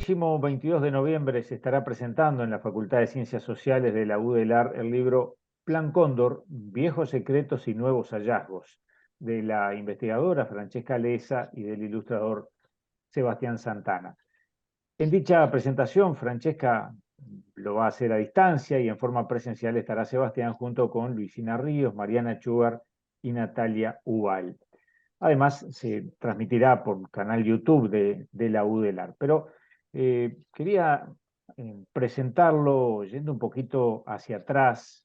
próximo 22 de noviembre se estará presentando en la Facultad de Ciencias Sociales de la UDELAR el libro Plan Cóndor, Viejos Secretos y Nuevos Hallazgos, de la investigadora Francesca Leza y del ilustrador Sebastián Santana. En dicha presentación, Francesca lo va a hacer a distancia y en forma presencial estará Sebastián junto con Luisina Ríos, Mariana Chugar y Natalia Ubal. Además, se transmitirá por canal YouTube de la UDELAR. Pero quería presentarlo yendo un poquito hacia atrás.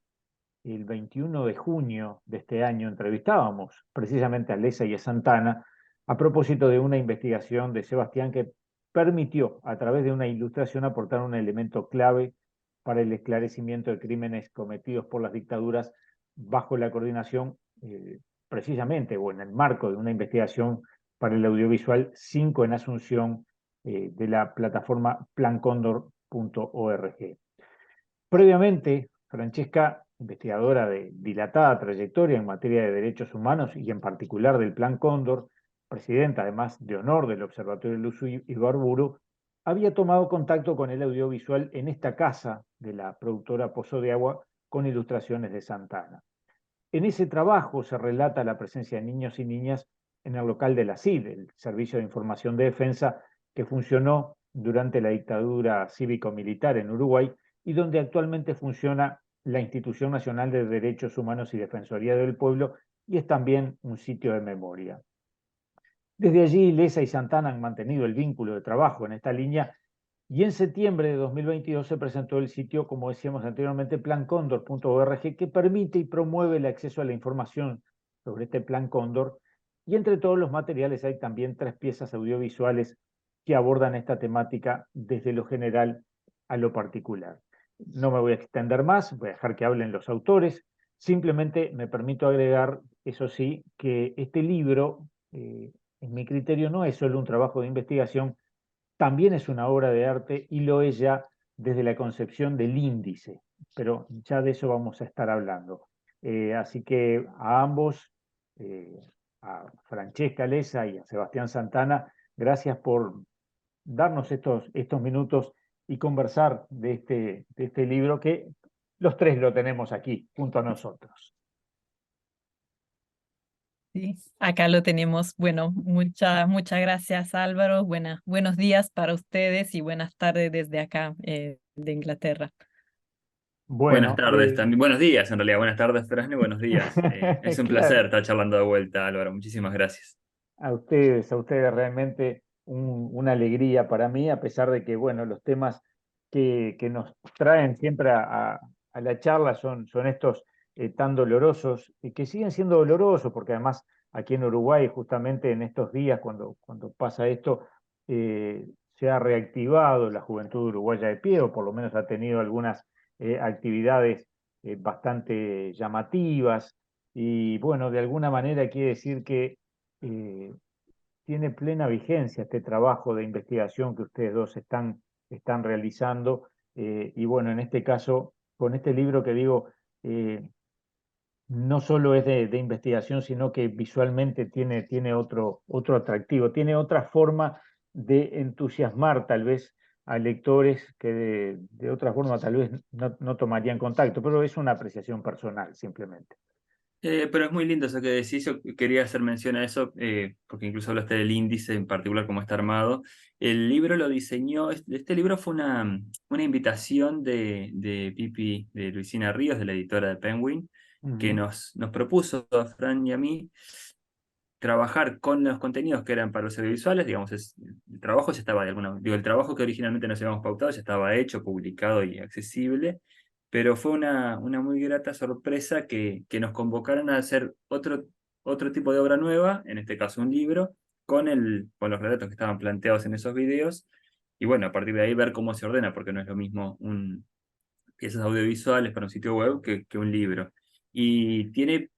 El 21 de junio de este año entrevistábamos precisamente a Leza y a Santana a propósito de una investigación de Sebastián que permitió, a través de una ilustración, aportar un elemento clave para el esclarecimiento de crímenes cometidos por las dictaduras bajo la coordinación, precisamente, o en el marco de una investigación para el audiovisual 5 en Asunción, de la plataforma plancondor.org. Previamente, Francesca, investigadora de dilatada trayectoria en materia de derechos humanos y en particular del Plan Cóndor, presidenta además de honor del Observatorio Luz Ibarburu, había tomado contacto con el audiovisual en esta casa de la productora Pozo de Agua con ilustraciones de Santana. En ese trabajo se relata la presencia de niños y niñas en el local de la CID, el Servicio de Información de Defensa, que funcionó durante la dictadura cívico-militar en Uruguay y donde actualmente funciona la Institución Nacional de Derechos Humanos y Defensoría del Pueblo, y es también un sitio de memoria. Desde allí, Leza y Santana han mantenido el vínculo de trabajo en esta línea y en septiembre de 2022 se presentó el sitio, como decíamos anteriormente, plancondor.org, que permite y promueve el acceso a la información sobre este Plan Cóndor. Y entre todos los materiales hay también 3 piezas audiovisuales que abordan esta temática desde lo general a lo particular. No me voy a extender más, voy a dejar que hablen los autores. Simplemente me permito agregar, eso sí, que este libro, en mi criterio, no es solo un trabajo de investigación, también es una obra de arte y lo es ya desde la concepción del índice, pero ya de eso vamos a estar hablando. Así que a ambos, eh, a Francesca Leza y a Sebastián Santana, gracias por darnos estos minutos y conversar de este libro que los 3 lo tenemos aquí junto a nosotros. Sí, acá lo tenemos. Bueno, muchas gracias, Álvaro. Buenos días para ustedes y buenas tardes desde acá, de Inglaterra. Buenas Bueno, tardes también, buenos días en realidad, buenas tardes, Fran, y buenos días. Es un claro. placer estar charlando de vuelta, Álvaro, muchísimas gracias. A ustedes realmente una alegría para mí, a pesar de que, bueno, los temas que nos traen siempre a la charla son estos tan dolorosos y que siguen siendo dolorosos, porque además aquí en Uruguay, justamente en estos días, cuando pasa esto, se ha reactivado la juventud uruguaya de pie, o por lo menos ha tenido algunas actividades bastante llamativas, y bueno, de alguna manera quiere decir que eh, tiene plena vigencia este trabajo de investigación que ustedes dos están realizando. Y bueno, en este caso, con este libro que digo, no solo es de investigación, sino que visualmente tiene otro atractivo, tiene otra forma de entusiasmar tal vez a lectores que de otra forma tal vez no tomarían contacto, pero es una apreciación personal simplemente. Pero es muy lindo eso que decís, yo quería hacer mención a eso, porque incluso hablaste del índice en particular, cómo está armado. El libro lo diseñó, este libro fue una invitación de Pipi, de Luisina Ríos, de la editora de Penguin, que Ujú. nos propuso a Fran y a mí trabajar con los contenidos que eran para los audiovisuales, digamos, el trabajo ya estaba de alguna, digo, el trabajo que originalmente nos habíamos pautado ya estaba hecho, publicado y accesible, pero fue una muy grata sorpresa que nos convocaran a hacer otro tipo de obra nueva, en este caso un libro, con los relatos que estaban planteados en esos videos, y bueno, a partir de ahí ver cómo se ordena, porque no es lo mismo piezas audiovisuales para un sitio web que un libro. Y tiene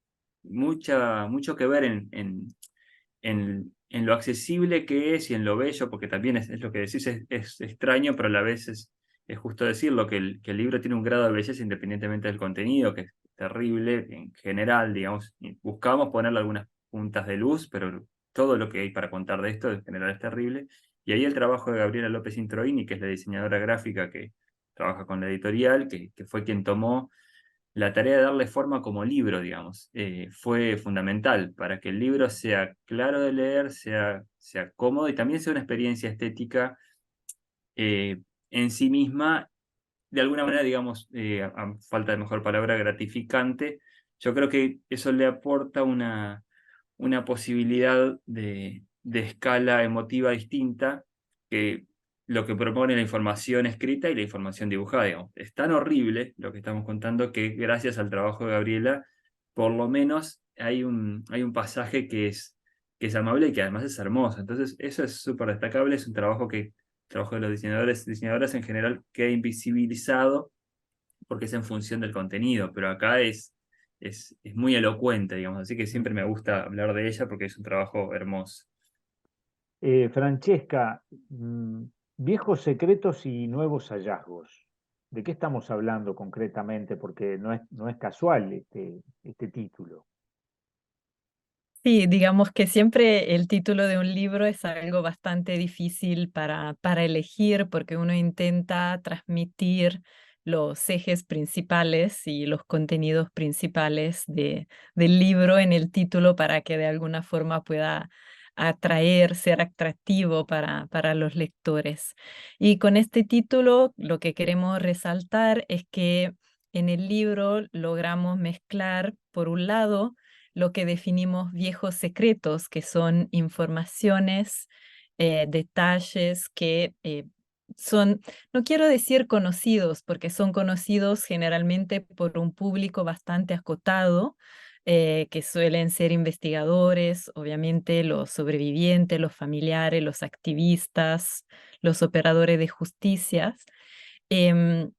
mucho que ver en lo accesible que es y en lo bello, porque también es lo que decís, es extraño, pero a la vez es justo decirlo, que el libro tiene un grado de belleza independientemente del contenido, que es terrible en general, digamos. Y buscamos ponerle algunas puntas de luz, pero todo lo que hay para contar de esto en general es terrible. Y ahí el trabajo de Gabriela López Introini, que es la diseñadora gráfica que trabaja con la editorial, que fue quien tomó la tarea de darle forma como libro, digamos, fue fundamental para que el libro sea claro de leer, sea cómodo y también sea una experiencia estética en sí misma, de alguna manera, digamos, a falta de mejor palabra, gratificante. Yo creo que eso le aporta una posibilidad de escala emotiva distinta que lo que propone la información escrita y la información dibujada, digamos. Es tan horrible lo que estamos contando que gracias al trabajo de Gabriela, por lo menos hay un pasaje que es amable y que además es hermoso. Entonces, eso es súper destacable, es un trabajo que, el trabajo de los diseñadores, diseñadoras en general, queda invisibilizado porque es en función del contenido, pero acá es muy elocuente, digamos, así que siempre me gusta hablar de ella porque es un trabajo hermoso. Francesca, viejos secretos y nuevos hallazgos. ¿De qué estamos hablando concretamente? Porque no es casual este título. Sí, digamos que siempre el título de un libro es algo bastante difícil para elegir porque uno intenta transmitir los ejes principales y los contenidos principales del libro en el título para que de alguna forma pueda atraer, ser atractivo para los lectores. Y con este título lo que queremos resaltar es que en el libro logramos mezclar, por un lado, lo que definimos viejos secretos, que son informaciones, detalles que son, no quiero decir conocidos, porque son conocidos generalmente por un público bastante acotado, que suelen ser investigadores, obviamente los sobrevivientes, los familiares, los activistas, los operadores de justicia. Em,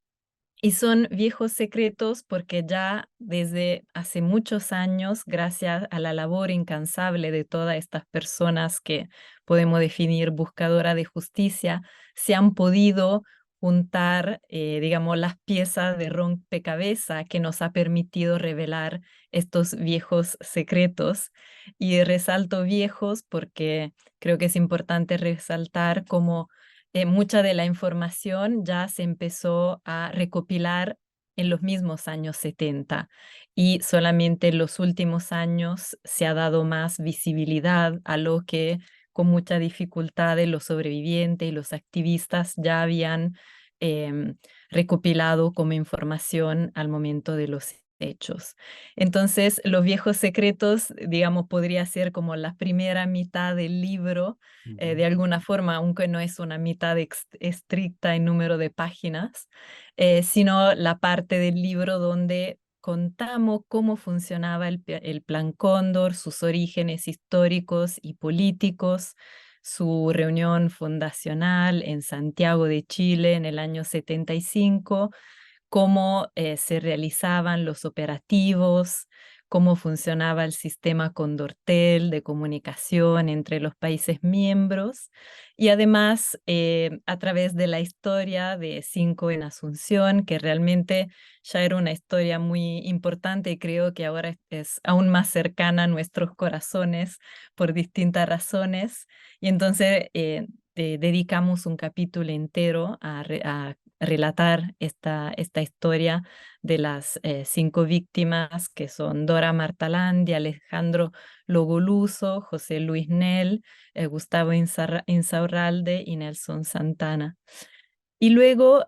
y son viejos secretos porque ya desde hace muchos años, gracias a la labor incansable de todas estas personas que podemos definir buscadora de justicia, se han podido juntar, digamos, las piezas de rompecabezas que nos ha permitido revelar estos viejos secretos. Y resalto viejos porque creo que es importante resaltar cómo mucha de la información ya se empezó a recopilar en los mismos años 70 y solamente en los últimos años se ha dado más visibilidad a lo que con mucha dificultad los sobrevivientes y los activistas ya habían em, recopilado como información al momento de los hechos. Entonces, los viejos secretos, digamos, podría ser como la primera mitad del libro de alguna forma, aunque no es una mitad estricta en número de páginas, sino la parte del libro donde contamos cómo funcionaba el Plan Cóndor, sus orígenes históricos y políticos, su reunión fundacional en Santiago de Chile en el año 75, cómo se realizaban los operativos, cómo funcionaba el sistema Condortel de comunicación entre los países miembros y además a través de la historia de Cinco en Asunción, que realmente ya era una historia muy importante y creo que ahora es aún más cercana a nuestros corazones por distintas razones. Y entonces dedicamos un capítulo entero a relatar esta historia de las cinco víctimas que son Dora Martalandi, Alejandro Logoluso, José Luis Nel, Gustavo Insaurralde y Nelson Santana. Y luego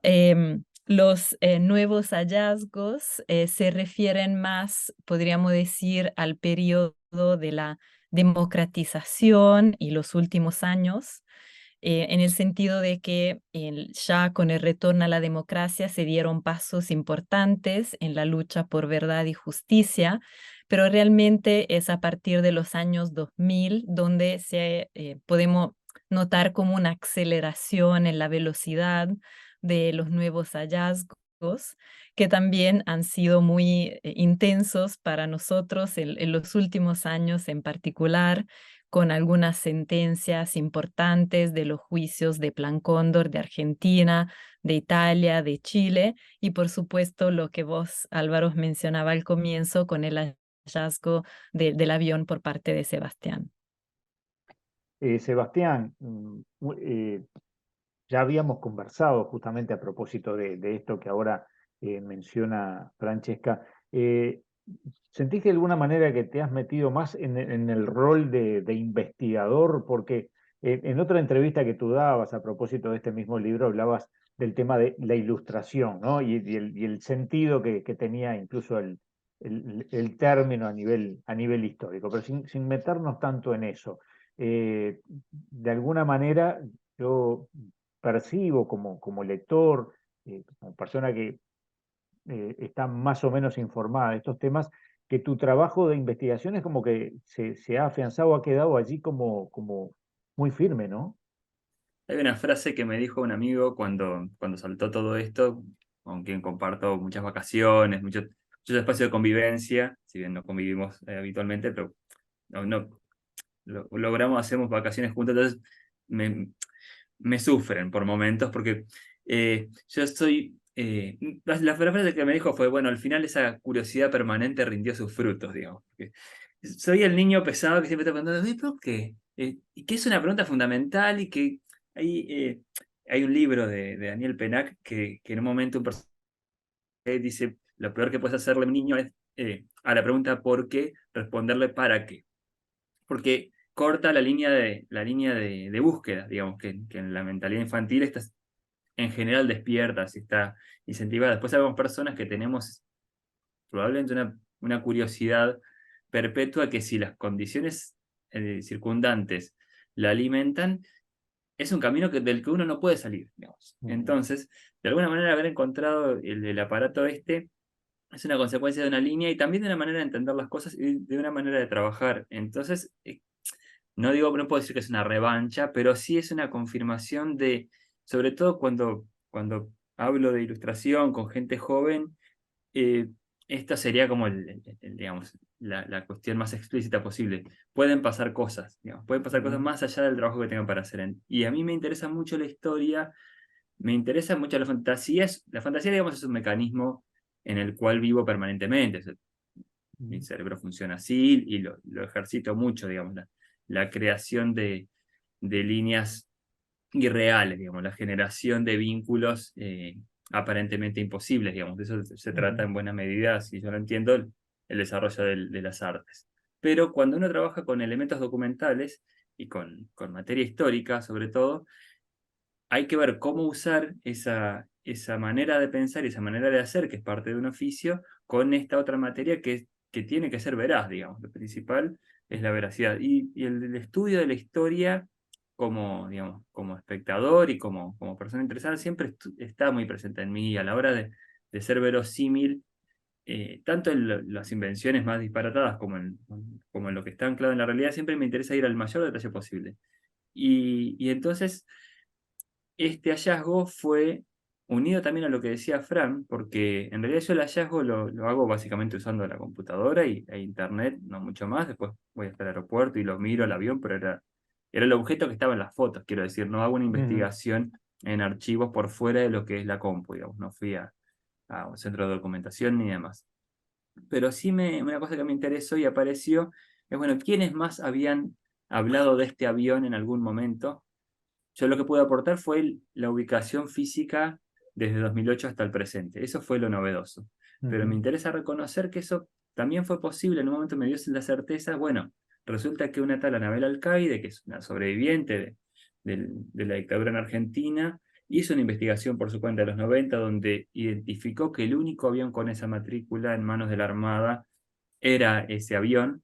los nuevos hallazgos se refieren más, podríamos decir, al periodo de la democratización y los últimos años en el sentido de que ya con el retorno a la democracia se dieron pasos importantes en la lucha por verdad y justicia, pero realmente es a partir de los años 2000 donde podemos notar como una aceleración en la velocidad de los nuevos hallazgos que también han sido muy intensos para nosotros en los últimos años en particular con algunas sentencias importantes de los juicios de Plan Cóndor de Argentina, de Italia, de Chile y por supuesto lo que vos, Álvaro, mencionaba al comienzo con el hallazgo del avión por parte de Sebastián. Sebastián, ya habíamos conversado justamente a propósito de esto que ahora menciona Francesca. ¿Sentís de alguna manera que te has metido más en el rol de investigador? Porque en otra entrevista que tú dabas a propósito de este mismo libro hablabas del tema de la ilustración, ¿no? Y el sentido que tenía incluso el término a nivel histórico, pero sin meternos tanto en eso. De alguna manera yo percibo como lector, como persona que está más o menos informada de estos temas, que tu trabajo de investigación es como que se ha afianzado, ha quedado allí como muy firme, ¿no? Hay una frase que me dijo un amigo cuando saltó todo esto, con quien comparto muchas vacaciones, muchos espacios de convivencia, si bien no convivimos habitualmente, pero no, logramos, hacemos vacaciones juntos, entonces me sufren por momentos, porque yo estoy... la frase que me dijo fue, bueno, al final esa curiosidad permanente rindió sus frutos, digamos. Porque soy el niño pesado que siempre está preguntando, "¿Y por qué?". Y que es una pregunta fundamental y que hay un libro de Daniel Pennac que en un momento un personaje dice, lo peor que puedes hacerle a un niño es a la pregunta ¿por qué? Responderle ¿para qué? Porque corta la línea de búsqueda, digamos, que en la mentalidad infantil está en general despierta, si está incentivada. Después hay personas que tenemos probablemente una curiosidad perpetua que si las condiciones circundantes la alimentan, es un camino del que uno no puede salir, digamos. Entonces, de alguna manera haber encontrado el aparato este es una consecuencia de una línea y también de una manera de entender las cosas y de una manera de trabajar. Entonces, no puedo decir que es una revancha, pero sí es una confirmación sobre todo cuando hablo de ilustración con gente joven, eh, esta sería como digamos, la cuestión más explícita posible. Pueden pasar cosas, digamos, pueden pasar cosas más allá del trabajo que tengan para hacer. Y a mí me interesa mucho la historia, me interesa mucho la fantasía. La fantasía, digamos, es un mecanismo en el cual vivo permanentemente. Mi cerebro funciona así y lo ejercito mucho, digamos, la creación de líneas irreales, digamos, la generación de vínculos aparentemente imposibles, digamos. De eso se trata en buena medida, si yo lo entiendo, el desarrollo de las artes. Pero cuando uno trabaja con elementos documentales y con materia histórica, sobre todo, hay que ver cómo usar esa manera de pensar y esa manera de hacer, que es parte de un oficio, con esta otra materia que tiene que ser veraz, digamos. Lo principal es la veracidad. Y el estudio de la historia digamos, como espectador y como persona interesada siempre está muy presente en mí a la hora de ser verosímil, tanto en las invenciones más disparatadas como en lo que está anclado en la realidad, siempre me interesa ir al mayor detalle posible. Y entonces este hallazgo fue unido también a lo que decía Fran, porque en realidad yo el hallazgo lo hago básicamente usando la computadora e internet, no mucho más. Después voy hasta el aeropuerto y lo miro al avión, pero era el objeto que estaba en las fotos, quiero decir, no hago una investigación en archivos por fuera de lo que es la compu, digamos, no fui a un centro de documentación ni demás. Pero sí una cosa que me interesó y apareció es, bueno, ¿quiénes más habían hablado de este avión en algún momento? Yo lo que pude aportar fue la ubicación física desde 2008 hasta el presente. Eso fue lo novedoso. Pero me interesa reconocer que eso también fue posible. En un momento me dio la certeza, bueno, resulta que una tal Anabel Alcaide, que es una sobreviviente de la dictadura en Argentina, hizo una investigación por su cuenta de los 90 donde identificó que el único avión con esa matrícula en manos de la Armada era ese avión,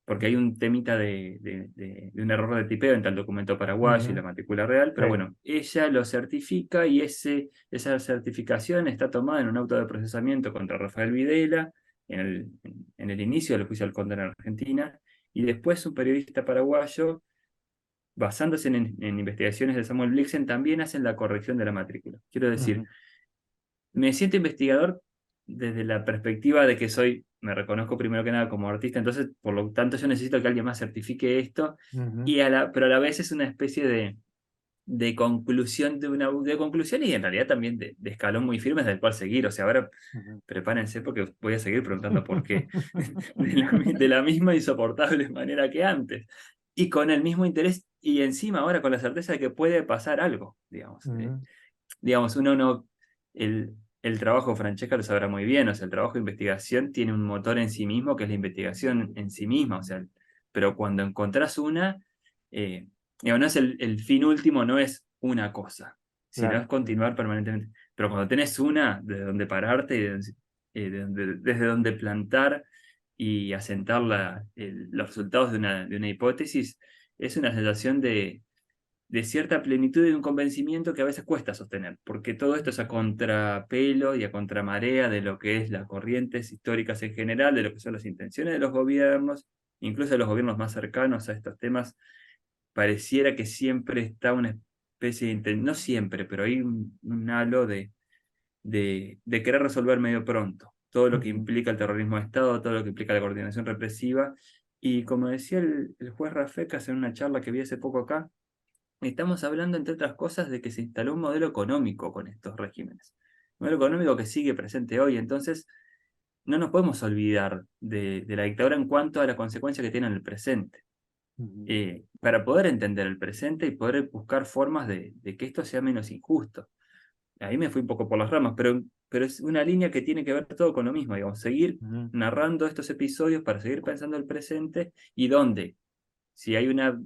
porque hay un temita de un error de tipeo entre el documento paraguayo y la matrícula real, pero Sí. bueno, ella lo certifica y esa certificación está tomada en un auto de procesamiento contra Rafael Videla en el inicio del juicio al cóndor en Argentina, y después un periodista paraguayo, basándose en investigaciones de Samuel Blixen, también hacen la corrección de la matrícula. Quiero decir, me siento investigador desde la perspectiva de que me reconozco primero que nada como artista, entonces por lo tanto yo necesito que alguien más certifique esto, pero a la vez es una especie de conclusión de conclusión y en realidad también de escalón muy firme del cual seguir. O sea, ahora prepárense porque voy a seguir preguntando por qué, de la misma insoportable manera que antes, y con el mismo interés y encima ahora con la certeza de que puede pasar algo, digamos. Ujú. Digamos, uno no, el trabajo de Francesca lo sabrá muy bien, o sea, el trabajo de investigación tiene un motor en sí mismo que es la investigación en sí misma, o sea, pero cuando encontrás una, digamos, no es el fin último, no es una cosa, sino es Claro. continuar permanentemente. Pero cuando tenés una, desde donde pararte, desde donde plantar y asentar los resultados de una hipótesis, es una sensación de cierta plenitud y de un convencimiento que a veces cuesta sostener, porque todo esto es a contrapelo y a contramarea de lo que es las corrientes históricas en general, de lo que son las intenciones de los gobiernos, incluso de los gobiernos más cercanos a estos temas. Pareciera que siempre está una especie de, no siempre, pero hay un halo de querer resolver medio pronto todo lo que Ujú. implica el terrorismo de Estado, todo lo que implica la coordinación represiva. Y como decía el juez Rafecas en una charla que vi hace poco acá, estamos hablando, entre otras cosas, de que se instaló un modelo económico con estos regímenes. Un modelo económico que sigue presente hoy. Entonces, no nos podemos olvidar de la dictadura en cuanto a la consecuencia que tiene en el presente. Ujú. Para poder entender el presente y poder buscar formas de que esto sea menos injusto. Ahí me fui un poco por las ramas, pero es una línea que tiene que ver todo con lo mismo, digamos, seguir Ujú. narrando estos episodios para seguir pensando el presente y dónde, si hay una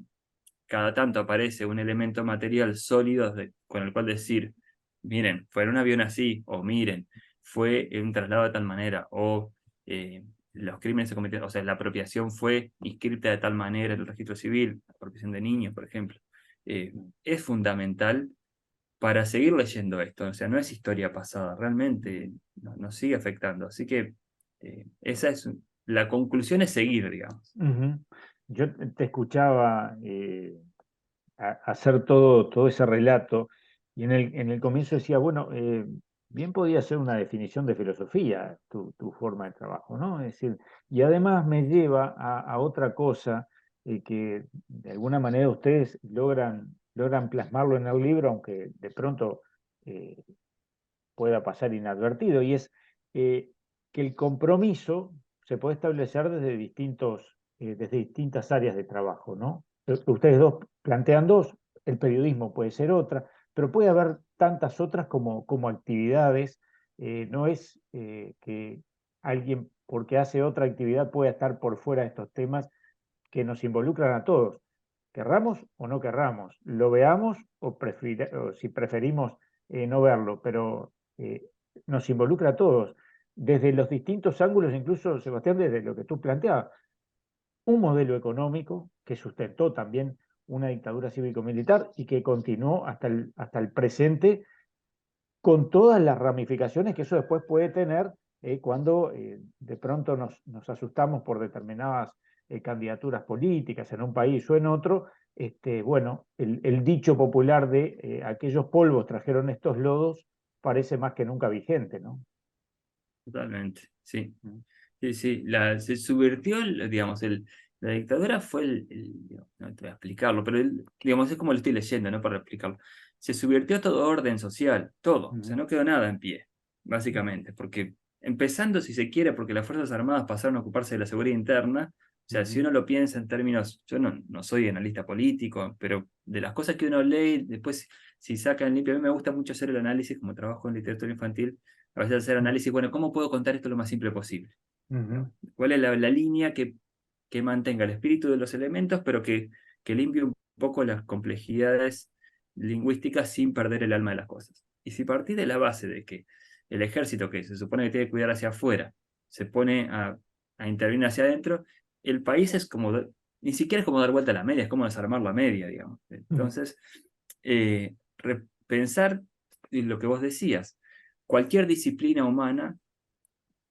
cada tanto aparece un elemento material sólido con el cual decir, miren, fue en un avión así, o miren, fue en un traslado de tal manera, o los crímenes se cometieron, o sea, la apropiación fue inscrita de tal manera en el registro civil, la apropiación de niños, por ejemplo. Es fundamental para seguir leyendo esto, o sea, no es historia pasada, realmente nos sigue afectando. Así que esa es la conclusión, es seguir, digamos. Ujú. Yo te escuchaba hacer todo ese relato y en el comienzo decía, bueno, bien podía ser una definición de filosofía tu forma de trabajo, ¿no? Es decir, y además me lleva a otra cosa que de alguna manera ustedes logran plasmarlo en el libro, aunque de pronto eh, pueda pasar inadvertido, y es eh, que el compromiso se puede establecer desde distintas áreas de trabajo, ¿no? Ustedes dos plantean dos, el periodismo puede ser otra, pero puede haber tantas otras como actividades. No es que alguien, porque hace otra actividad, pueda estar por fuera de estos temas que nos involucran a todos, querramos o no querramos, lo veamos o si preferimos no verlo, pero eh, nos involucra a todos, desde los distintos ángulos, incluso, Sebastián, desde lo que tú planteabas, un modelo económico que sustentó también una dictadura cívico-militar y que continuó hasta el presente con todas las ramificaciones que eso después puede tener cuando de pronto nos asustamos por determinadas candidaturas políticas en un país o en otro. Bueno, el dicho popular de aquellos polvos trajeron estos lodos parece más que nunca vigente, ¿no? Totalmente, sí. Mm. Sí, sí, se subvirtió, digamos, la dictadura fue digamos, no te voy a explicarlo, pero digamos, es como lo estoy leyendo, ¿no? Para explicarlo. Se subvirtió todo orden social, todo, o sea, Ujú. no quedó nada en pie, básicamente, porque empezando, si se quiere, porque las Fuerzas Armadas pasaron a ocuparse de la seguridad interna, o sea, si Ujú. uno lo piensa en términos, yo no soy analista político, pero de las cosas que uno lee, después si sacan limpio, a mí me gusta mucho hacer el análisis, como trabajo en literatura infantil, a veces hacer análisis, bueno, ¿cómo puedo contar esto lo más simple posible? Ujú. ¿No? ¿Cuál es la línea que mantenga el espíritu de los elementos, pero que limpie un poco las complejidades lingüísticas sin perder el alma de las cosas? Y si partís de la base de que el ejército, que se supone que tiene que cuidar hacia afuera, se pone a intervenir hacia adentro, el país es como, ni siquiera es como dar vuelta a la media, es como desarmar la media, digamos. Ujú. Entonces, pensar lo que vos decías, cualquier disciplina humana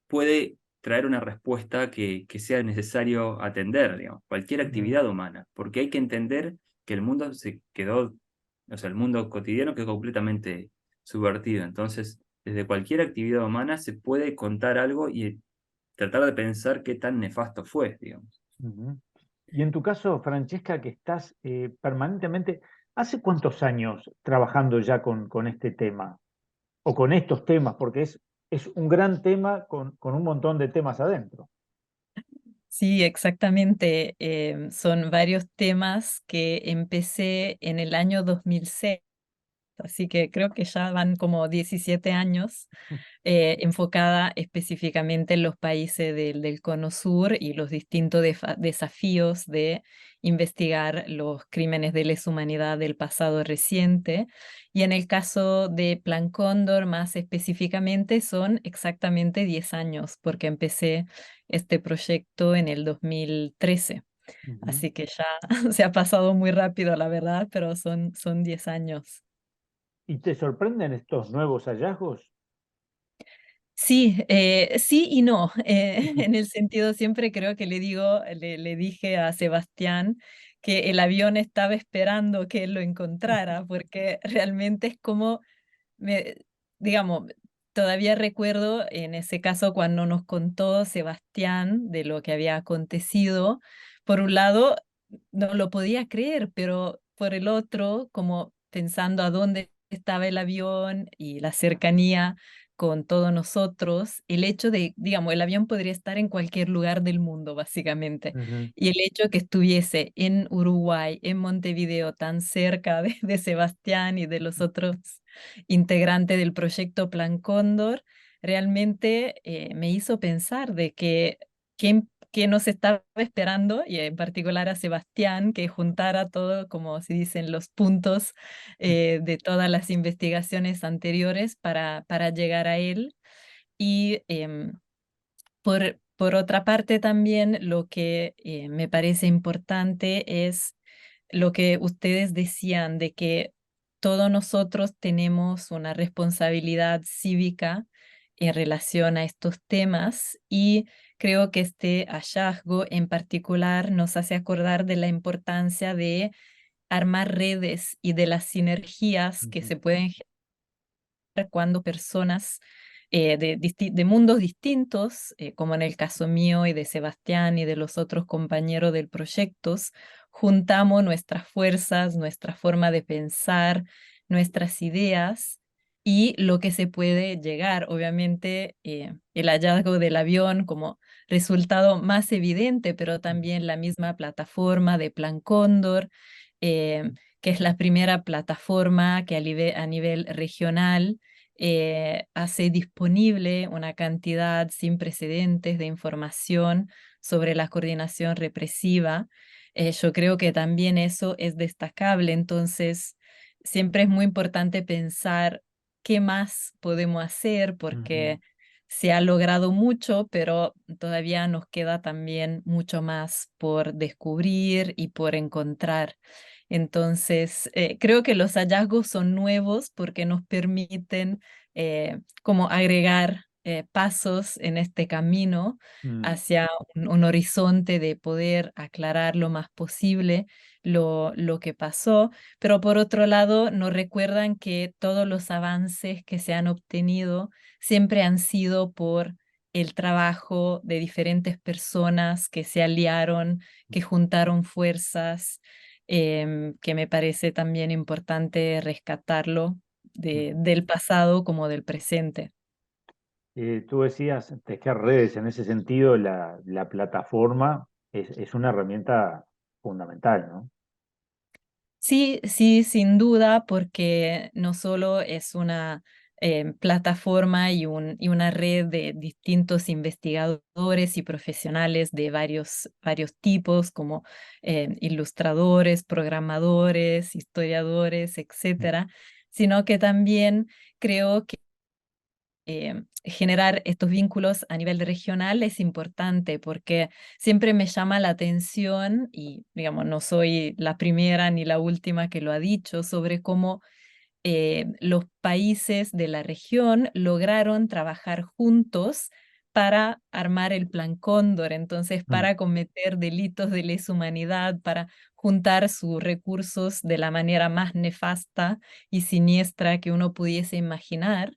puede traer una respuesta que sea necesario atender, digamos, cualquier Ujú. actividad humana, porque hay que entender que el mundo se quedó, o sea, el mundo cotidiano quedó completamente subvertido. Entonces, desde cualquier actividad humana se puede contar algo y tratar de pensar qué tan nefasto fue, digamos. Ujú. Y en tu caso, Francesca, que estás permanentemente, ¿hace cuántos años trabajando ya con este tema o con estos temas? Porque es un gran tema con un montón de temas adentro. Sí, exactamente. Son varios temas que empecé en el año 2006, así que creo que ya van como 17 años, enfocada específicamente en los países del Cono Sur y los distintos desafíos de investigar los crímenes de lesa humanidad del pasado reciente. Y en el caso de Plan Cóndor, más específicamente, son exactamente 10 años, porque empecé este proyecto en el 2013. Ujú. Así que ya se ha pasado muy rápido, la verdad, pero son 10 años. ¿Y te sorprenden estos nuevos hallazgos? Sí, sí y no. En el sentido, siempre creo que le dije a Sebastián que el avión estaba esperando que él lo encontrara, porque realmente es como, me, digamos, todavía recuerdo en ese caso cuando nos contó Sebastián de lo que había acontecido. Por un lado, no lo podía creer, pero por el otro, como pensando a dónde estaba el avión y la cercanía con todos nosotros, el hecho de, digamos, el avión podría estar en cualquier lugar del mundo, básicamente, Ujú. y el hecho que estuviese en Uruguay, en Montevideo, tan cerca de Sebastián y de los otros integrantes del proyecto Plan Cóndor, realmente me hizo pensar de que nos estaba esperando, y en particular a Sebastián, que juntara todo, como se dicen, los puntos de todas las investigaciones anteriores para llegar a él. Y por otra parte, también lo que me parece importante es lo que ustedes decían de que todos nosotros tenemos una responsabilidad cívica en relación a estos temas, y creo que este hallazgo en particular nos hace acordar de la importancia de armar redes y de las sinergias que Ujú. se pueden cuando personas de mundos distintos, como en el caso mío y de Sebastián y de los otros compañeros del proyecto, juntamos nuestras fuerzas, nuestra forma de pensar, nuestras ideas y lo que se puede llegar. Obviamente, el hallazgo del avión como resultado más evidente, pero también la misma plataforma de Plan Cóndor, que es la primera plataforma que a nivel regional hace disponible una cantidad sin precedentes de información sobre la coordinación represiva. Yo creo que también eso es destacable, entonces siempre es muy importante pensar qué más podemos hacer, Ujú. porque se ha logrado mucho, pero todavía nos queda también mucho más por descubrir y por encontrar. Entonces, creo que los hallazgos son nuevos porque nos permiten como agregar pasos en este camino Mm. hacia un horizonte de poder aclarar lo más posible lo que pasó, pero por otro lado nos recuerdan que todos los avances que se han obtenido siempre han sido por el trabajo de diferentes personas que se aliaron, que juntaron fuerzas, que me parece también importante rescatarlo Ujú. del pasado como del presente. Tú decías tejer redes, en ese sentido la plataforma es una herramienta fundamental, ¿no? Sí, sí, sin duda, porque no solo es una plataforma y una red de distintos investigadores y profesionales de varios tipos, como ilustradores, programadores, historiadores, Mm. etcétera, sino que también creo que generar estos vínculos a nivel regional es importante, porque siempre me llama la atención, y digamos, no soy la primera ni la última que lo ha dicho, sobre cómo los países de la región lograron trabajar juntos para armar el Plan Cóndor, entonces Mm. para cometer delitos de lesa humanidad, para juntar sus recursos de la manera más nefasta y siniestra que uno pudiese imaginar.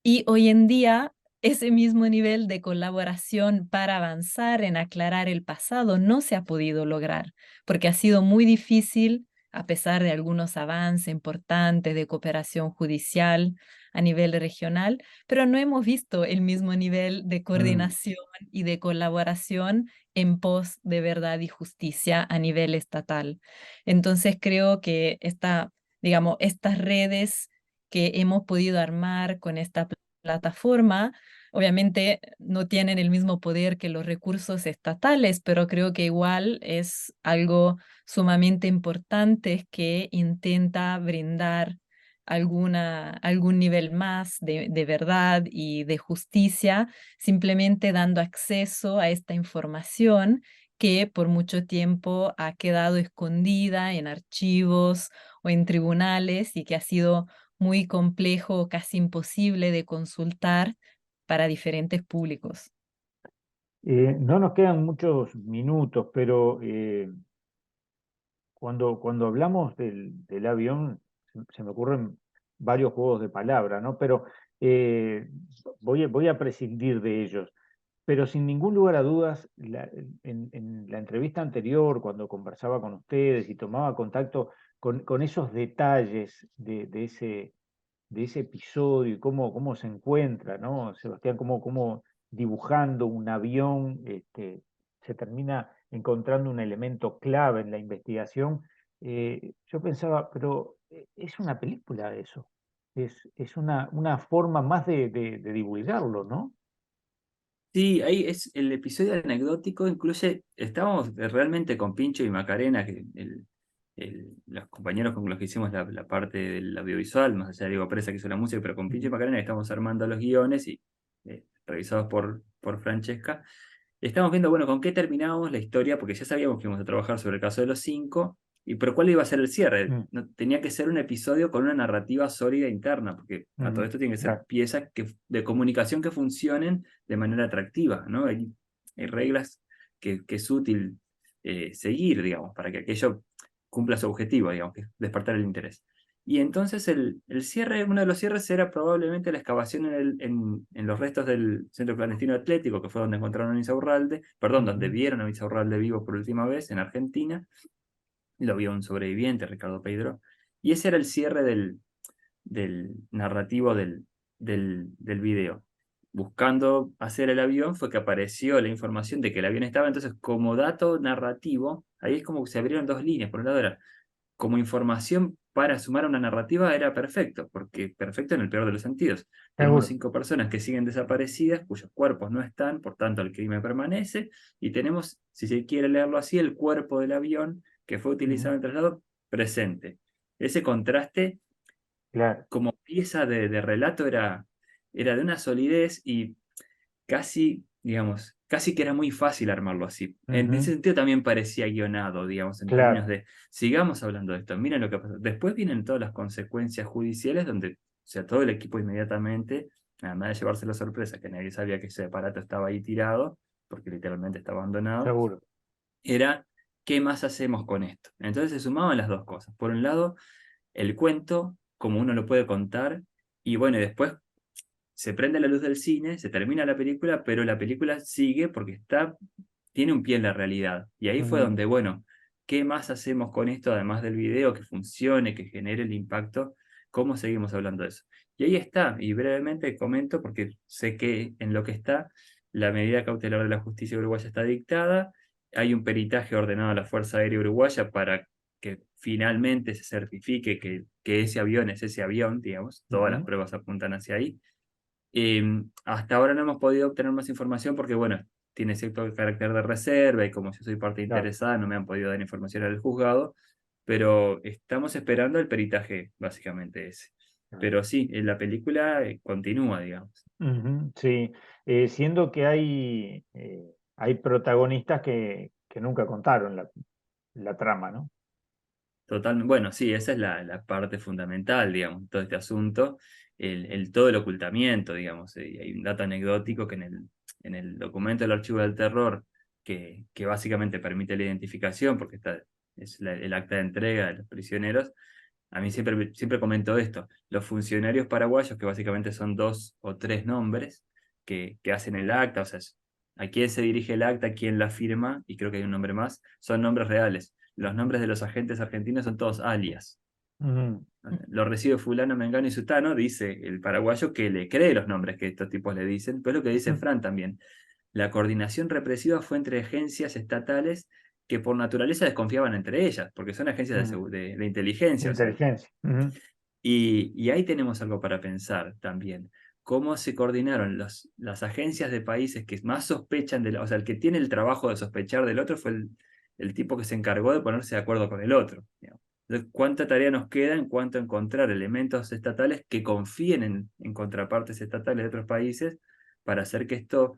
Y hoy en día, ese mismo nivel de colaboración para avanzar en aclarar el pasado no se ha podido lograr, porque ha sido muy difícil a pesar de algunos avances importantes de cooperación judicial a nivel regional, pero no hemos visto el mismo nivel de Mm. coordinación y de colaboración en pos de verdad y justicia a nivel estatal. Entonces creo que digamos, estas redes que hemos podido armar con esta plataforma, obviamente no tienen el mismo poder que los recursos estatales, pero creo que igual es algo sumamente importante que intenta brindar algún nivel más de verdad y de justicia, simplemente dando acceso a esta información que por mucho tiempo ha quedado escondida en archivos o en tribunales y que ha sido muy complejo o casi imposible de consultar para diferentes públicos. No nos quedan muchos minutos, pero cuando hablamos del avión, se me ocurren varios juegos de palabras, ¿no? Pero eh, voy a prescindir de ellos. Pero sin ningún lugar a dudas, en la entrevista anterior, cuando conversaba con ustedes y tomaba contacto con esos detalles de ese episodio y cómo se encuentra, ¿no? Sebastián, cómo dibujando un avión se termina encontrando un elemento clave en la investigación. Yo pensaba, pero es una película eso, es una forma más de divulgarlo, ¿no? Sí, ahí es el episodio anecdótico, incluye, estábamos realmente con Pincho y Macarena, que los compañeros con los que hicimos la parte del audiovisual, más allá de Diego Presa que hizo la música, pero con Pincho y Ujú, Macarena estamos armando los guiones y revisados por Francesca. Estamos viendo, bueno, con qué terminábamos la historia, porque ya sabíamos que íbamos a trabajar sobre el caso de los cinco, pero ¿cuál iba a ser el cierre? mm, Tenía que ser un episodio con una narrativa sólida interna, porque a todo ujú, esto tiene que ser claro, piezas de comunicación que funcionen de manera atractiva, ¿no? Hay reglas que es útil seguir, digamos, para que aquello cumpla su objetivo, digamos, que es despertar el interés. Y entonces el cierre, uno de los cierres era probablemente la excavación en los restos del Centro Clandestino Atlético, que fue donde encontraron a Insaurralde, perdón, donde ujú, vieron a Insaurralde vivo por última vez en Argentina, lo vio un sobreviviente, Ricardo Pedro, y ese era el cierre del narrativo del video. Buscando hacer el avión fue que apareció la información de que el avión estaba, entonces como dato narrativo, ahí es como que se abrieron dos líneas, por un lado era como información para sumar a una narrativa era perfecto, porque perfecto en el peor de los sentidos. Tenemos seguro. 5 personas que siguen desaparecidas, cuyos cuerpos no están, por tanto el crimen permanece, y tenemos, si se quiere leerlo así, el cuerpo del avión que fue utilizado Ujú, en el traslado presente. Ese contraste claro. como pieza de relato era de una solidez y casi, digamos, casi que era muy fácil armarlo así. En ese Ujú, sentido también parecía guionado, digamos, en términos claro. de, sigamos hablando de esto, miren lo que pasó. Después vienen todas las consecuencias judiciales donde, o sea, todo el equipo inmediatamente, además de llevarse la sorpresa que nadie sabía que ese aparato estaba ahí tirado, porque literalmente está abandonado, Seguro. era, ¿qué más hacemos con esto? Entonces se sumaban las dos cosas. Por un lado, el cuento, como uno lo puede contar, y bueno, y después se prende la luz del cine, se termina la película, pero la película sigue porque tiene un pie en la realidad. Y ahí fue Ujú, donde, bueno, ¿qué más hacemos con esto además del video que funcione, que genere el impacto? ¿Cómo seguimos hablando de eso? Y ahí está, y brevemente comento porque sé que en lo que está, la medida cautelar de la justicia uruguaya está dictada, hay un peritaje ordenado a la Fuerza Aérea Uruguaya para que finalmente se certifique que ese avión es ese avión, digamos, todas las ujú, pruebas apuntan hacia ahí. Hasta ahora no hemos podido obtener más información porque, bueno, tiene cierto carácter de reserva y como yo soy parte claro. interesada, no me han podido dar información al juzgado, pero estamos esperando el peritaje, básicamente ese. Claro. Pero sí, la película continúa, digamos. Ujú, sí, siendo que hay protagonistas que nunca contaron la trama, ¿no? Totalmente. Bueno, sí, esa es la parte fundamental, digamos, de todo este asunto, todo el ocultamiento, digamos. Y hay un dato anecdótico que en el documento del Archivo del Terror, que básicamente permite la identificación, porque es el acta de entrega de los prisioneros, a mí siempre comento esto, los funcionarios paraguayos, que básicamente son 2 o 3 nombres, que hacen el acta, o sea, a quién se dirige el acta, quién la firma, y creo que hay un nombre más, son nombres reales. los nombres de los agentes argentinos son todos alias. Ujú. Lo recibe fulano, mengano y sutano, dice el paraguayo que le cree los nombres que estos tipos le dicen, pero lo que dice Fran también. La coordinación represiva fue entre agencias estatales que por naturaleza desconfiaban entre ellas, porque son agencias de inteligencia. O sea, Inteligencia. Ujú. y ahí tenemos algo para pensar también. Cómo se coordinaron las agencias de países que más sospechan o sea, el que tiene el trabajo de sospechar del otro fue el tipo que se encargó de ponerse de acuerdo con el otro, digamos. Entonces, ¿cuánta tarea nos queda en cuanto a encontrar elementos estatales que confíen en contrapartes estatales de otros países para hacer que esto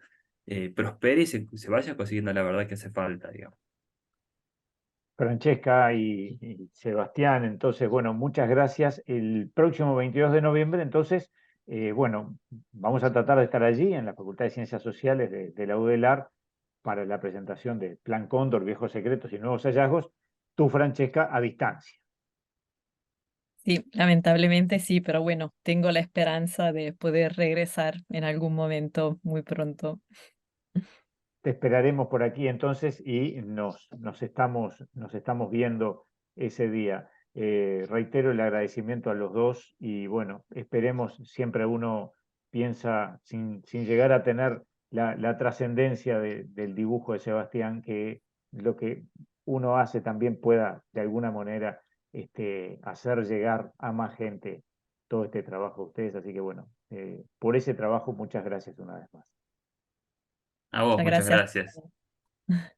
prospere y se vaya consiguiendo la verdad que hace falta, digamos? Francesca y Sebastián, entonces, bueno, muchas gracias. El próximo 22 de noviembre, entonces, bueno, vamos a tratar de estar allí en la Facultad de Ciencias Sociales de la UDELAR para la presentación de Plan Cóndor, Viejos Secretos y Nuevos Hallazgos. Tú, Francesca, a distancia. Sí, lamentablemente sí, pero bueno, tengo la esperanza de poder regresar en algún momento muy pronto. Te esperaremos por aquí entonces y nos estamos viendo ese día. Reitero el agradecimiento a los dos y bueno, esperemos, siempre uno piensa sin llegar a tener la trascendencia del dibujo de Sebastián, que lo que uno hace también pueda de alguna manera hacer llegar a más gente todo este trabajo de ustedes. Así que bueno, por ese trabajo muchas gracias una vez más. A vos, Muchas muchas gracias. gracias.